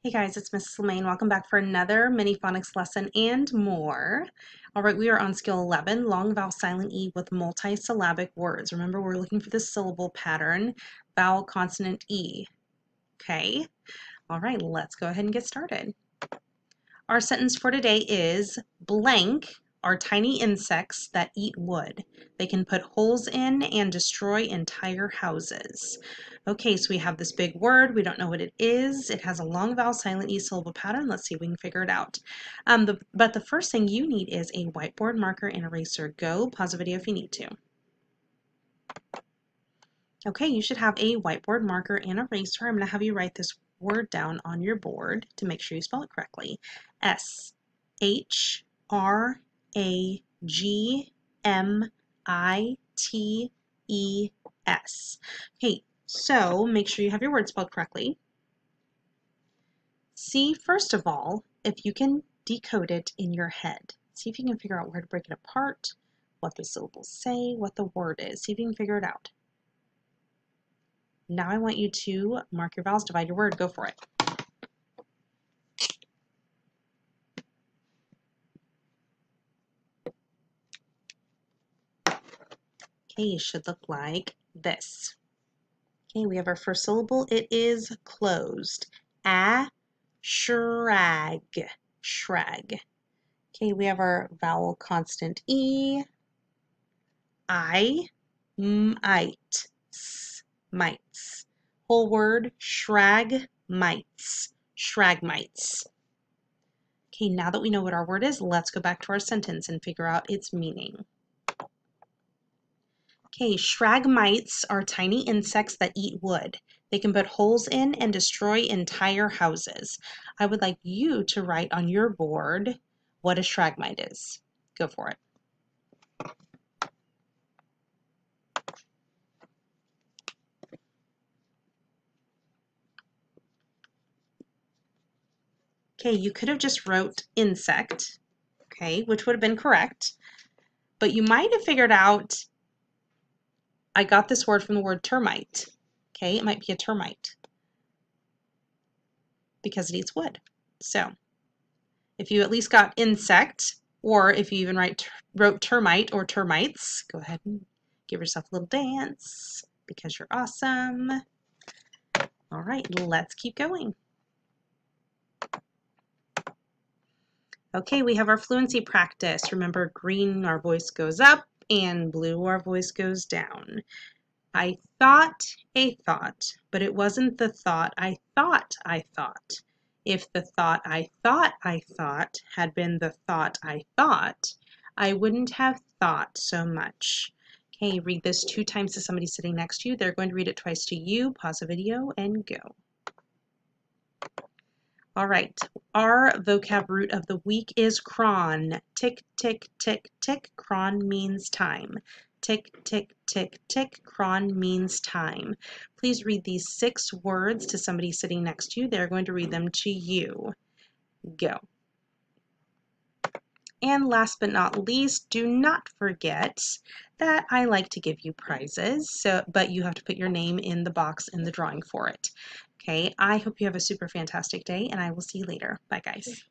Hey guys, it's Mrs. Lemaine. Welcome back for another mini phonics lesson and more. All right, we are on skill 11, long vowel silent E with multisyllabic words. Remember, we're looking for the syllable pattern, vowel consonant E. Okay, all right, let's go ahead and get started. Our sentence for today is blank are tiny insects that eat wood. They can put holes in and destroy entire houses. Okay, so we have this big word. We don't know what it is. It has a long vowel silent E syllable pattern. Let's see if we can figure it out. But the first thing you need is a whiteboard marker and eraser. Go. Pause the video if you need to. Okay, you should have a whiteboard marker and eraser. I'm going to have you write this word down on your board to make sure you spell it correctly. S-H-R-A-G-M-I-T-E-S. Okay, so make sure you have your word spelled correctly. See, first of all, if you can decode it in your head. See if you can figure out where to break it apart, what the syllables say, what the word is. See if you can figure it out. Now I want you to mark your vowels, divide your word, go for it. Okay, it should look like this. Okay, we have our first syllable. It is closed. Shrag. Shrag. Okay, we have our vowel consonant E. Might. Mites. Whole word, shragmites. Shragmites. Okay, now that we know what our word is, let's go back to our sentence and figure out its meaning. Okay, shragmites are tiny insects that eat wood. They can put holes in and destroy entire houses. I would like you to write on your board what a shragmite is. Go for it. Okay, you could have just wrote insect, okay, which would have been correct, but you might have figured out I got this word from the word termite. Okay, it might be a termite because it eats wood. So if you at least got insect, or if you even wrote termite or termites, go ahead and give yourself a little dance because you're awesome. All right, let's keep going. Okay, we have our fluency practice. Remember, green, our voice goes up, and blue, our voice goes down. I thought a thought, but it wasn't the thought I thought I thought. If the thought I thought had been the thought I wouldn't have thought so much. Okay, read this 2 times to somebody sitting next to you. They're going to read it twice to you. Pause the video and go. All right, our vocab root of the week is Chron. Tick, tick, tick, tick. Chron means time. Tick, tick, tick, tick. Chron means time. Please read these 6 words to somebody sitting next to you. They're going to read them to you. Go. And last but not least, do not forget that I like to give you prizes, but you have to put your name in the box in the drawing for it. Okay, I hope you have a super fantastic day, and I will see you later. Bye, guys.